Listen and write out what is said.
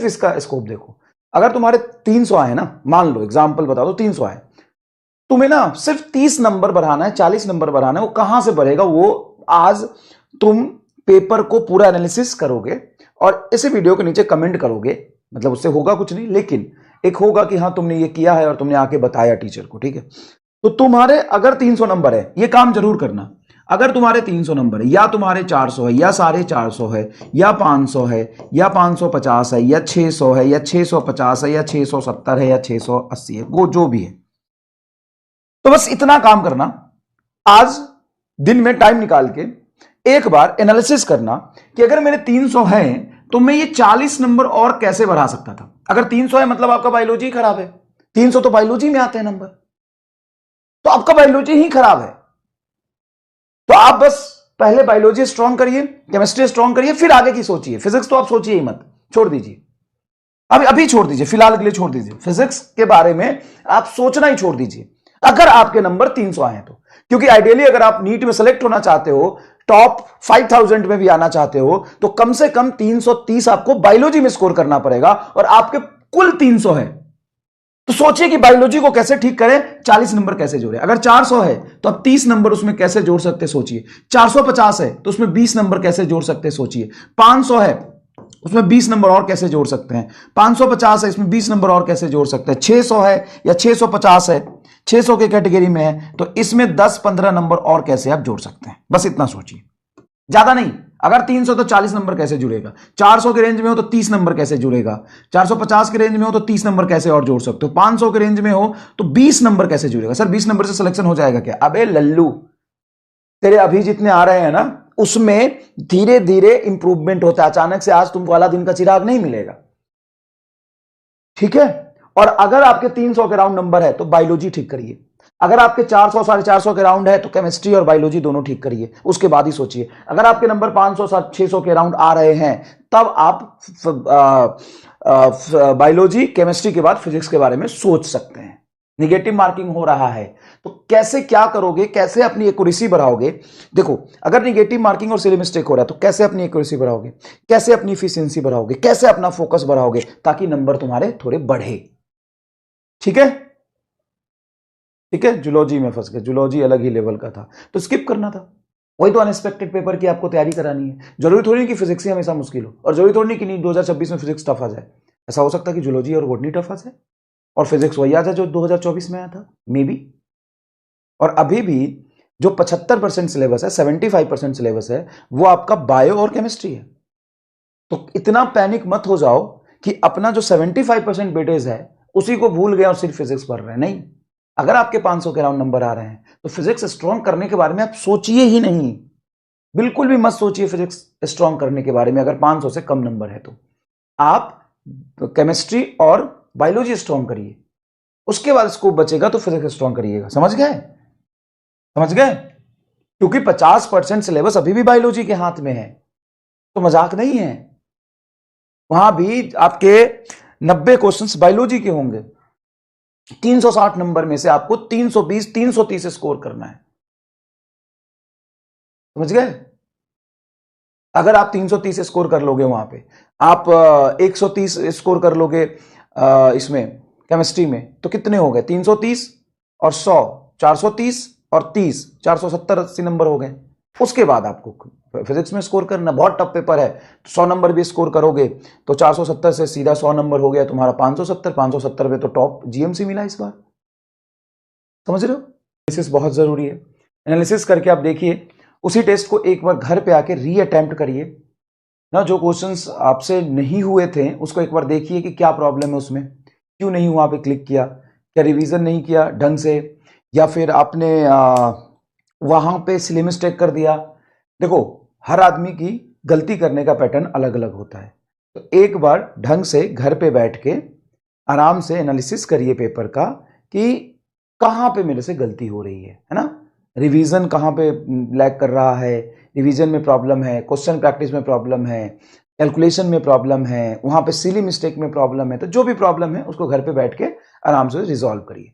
इसका स्कोप देखो, अगर तुम्हारे 300 आए ना, मान लो एग्जाम्पल बता दो 300 आए, तुम्हें ना सिर्फ 30 नंबर बढ़ाना है, 40 नंबर बढ़ाना है। वो कहां से बढ़ेगा? वो आज तुम पेपर को पूरा एनालिसिस करोगे और इस वीडियो के नीचे कमेंट करोगे, मतलब उससे होगा कुछ नहीं, लेकिन एक होगा कि हाँ तुमने ये किया है और तुमने आके बताया टीचर को, ठीक है। तो तुम्हारे अगर 300 नंबर है, ये काम जरूर करना, अगर तुम्हारे 300 नंबर है, या तुम्हारे 400 है, या 450 है, या 500 है, या 550 है, या 600 है, या 650 है, या 670 है, या 680 है, वो जो भी है, तो बस इतना काम करना। आज दिन में टाइम निकाल के एक बार एनालिसिस करना कि अगर मेरे 300 है तो मैं ये 40 नंबर और कैसे बढ़ा सकता था। अगर 300 है मतलब आपका बायोलॉजी खराब है, 300 तो बायोलॉजी में आते हैं नंबर, तो आपका बायोलॉजी ही खराब है। तो आप बस पहले बायोलॉजी स्ट्रॉन्ग करिए, केमिस्ट्री स्ट्रॉन्ग करिए, फिर आगे की सोचिए। फिजिक्स तो आप सोचिए ही मत, छोड़ दीजिए, अभी छोड़ दीजिए, फिलहाल के लिए छोड़ दीजिए। फिजिक्स के बारे में आप सोचना ही छोड़ दीजिए अगर आपके नंबर 300 आए तो, क्योंकि आइडियली अगर आप नीट में सेलेक्ट होना चाहते हो, टॉप 5000 में भी आना चाहते हो, तो कम से कम 330 आपको बायोलॉजी में स्कोर करना पड़ेगा, और आपके कुल 300 है। तो सोचिए कि बायोलॉजी को कैसे ठीक करें, 40 नंबर कैसे जोड़े। अगर 400 है तो अब 30 नंबर उसमें कैसे जोड़ सकते सोचिए। 450 है तो उसमें 20 नंबर कैसे जोड़ सकते सोचिए। 500 है उसमें 20 नंबर और कैसे जोड़ सकते हैं। 550 है इसमें 20 नंबर और कैसे जोड़ सकते हैं। 600 है या 650 है, 600 के कैटेगरी में है, तो इसमें 10-15 नंबर और कैसे आप जोड़ सकते हैं। बस इतना सोचिए, ज्यादा नहीं। अगर 300 तो 40 नंबर कैसे जुड़ेगा, 400 के रेंज में हो तो 30 नंबर कैसे जुड़ेगा, 450 के रेंज में हो तो 30 नंबर कैसे और जोड़ सकते हो, 500 के रेंज में हो तो 20 नंबर कैसे जुड़ेगा। सर 20 नंबर से सिलेक्शन हो जाएगा क्या? अबे लल्लू, तेरे अभी जितने आ रहे हैं ना, उसमें धीरे धीरे इंप्रूवमेंट होता है। अचानक से आज तुमको वाला दिन का चिराग नहीं मिलेगा, ठीक है। और अगर आपके 300 के राउंड नंबर है तो बायोलॉजी ठीक करिए। अगर आपके 400 450 के राउंड है तो केमिस्ट्री और बायोलॉजी दोनों ठीक करिए, उसके बाद ही सोचिए। अगर आपके नंबर 500 600 के राउंड आ रहे हैं, तब आप बायोलॉजी केमिस्ट्री के बाद फिजिक्स के बारे में सोच सकते हैं। निगेटिव मार्किंग हो रहा है तो कैसे क्या करोगे, कैसे अपनी एक्यूरेसी बढ़ाओगे। देखो, अगर निगेटिव मार्किंग और सिली मिस्टेक हो रहा है तो कैसे अपनी एक्यूरेसी बढ़ाओगे, कैसे अपनी एफिशिएंसी बढ़ाओगे, कैसे अपना फोकस बढ़ाओगे, ताकि नंबर तुम्हारे थोड़े बढ़े। ठीक है, ठीक है। जूलॉजी में फंस गए, जूलॉजी अलग ही लेवल का था तो स्किप करना था। वही तो अनएक्सपेक्टेड पेपर की आपको तैयारी करानी है। जरूरी थोड़ी नहीं कि फिजिक्स ही हमेशा मुश्किल हो, और जरूरी थोड़ी नहीं कि नहीं 2026 में फिजिक्स टफ आ जाए। ऐसा हो सकता है कि जूलॉजी और बॉटनी टफ आ जाए और फिजिक्स वही आ जाए जो 2024 में आया था, मे बी। और अभी भी जो 75% सिलेबस है, 75% सिलेबस है, वो आपका बायो और केमिस्ट्री है। तो इतना पैनिक मत हो जाओ कि अपना जो 75% वेटेज है उसी को भूल गए और सिर्फ फिजिक्स पढ़ रहे हैं। नहीं, अगर आपके 500 के राउंड नंबर आ रहे हैं तो फिजिक्स स्ट्रॉन्ग करने के बारे में आप सोचिए ही नहीं, बिल्कुल भी मत सोचिए फिजिक्स स्ट्रॉन्ग करने के बारे में। अगर 500 से कम नंबर है तो आप केमिस्ट्री और बायोलॉजी स्ट्रॉन्ग करिए, उसके बाद स्कोप बचेगा तो फिजिक्स स्ट्रॉन्ग करिएगा। समझ गए? समझ गए? क्योंकि 50% सिलेबस अभी भी बायोलॉजी के हाथ में है, तो मजाक नहीं है। वहां भी आपके 90 क्वेश्चंस बायोलॉजी के होंगे। 360 नंबर में से आपको 320 330 स्कोर करना है। समझ गए? अगर आप 330 स्कोर कर लोगे, वहां पे आप 130 स्कोर कर लोगे इसमें केमिस्ट्री में, तो कितने हो गए? 330 और 100, 430 और 30, 470-80 नंबर हो गए। उसके बाद आपको फिजिक्स में स्कोर करना, बहुत टफ पेपर है। 100 नंबर भी स्कोर करोगे तो 470 से सीधा 100 नंबर हो गया तुम्हारा 570, 570 पे तो टॉप जीएमसी मिला इस बार। समझ रहे हो? एनालिसिस बहुत जरूरी है। एनालिसिस करके आप देखिए, उसी टेस्ट को एक बार घर पे आके री अटेम्प्ट करिए ना। जो क्वेश्चंस आपसे नहीं हुए थे उसको एक बार देखिए कि क्या प्रॉब्लम है उसमें, क्यों नहीं वहां पे क्लिक किया, क्या रिवीजन नहीं किया ढंग से, या फिर आपने वहां पे सिली मिस्टेक कर दिया। देखो, हर आदमी की गलती करने का पैटर्न अलग अलग होता है। तो एक बार ढंग से घर पे बैठ के आराम से एनालिसिस करिए पेपर का कि कहां पे मेरे से गलती हो रही है ना। रिवीजन कहां पे लैग कर रहा है, रिवीजन में प्रॉब्लम है, क्वेश्चन प्रैक्टिस में प्रॉब्लम है, कैलकुलेशन में प्रॉब्लम है, वहां पे सिली मिस्टेक में प्रॉब्लम है। तो जो भी प्रॉब्लम है उसको घर पे बैठ के आराम से रिजॉल्व करिए।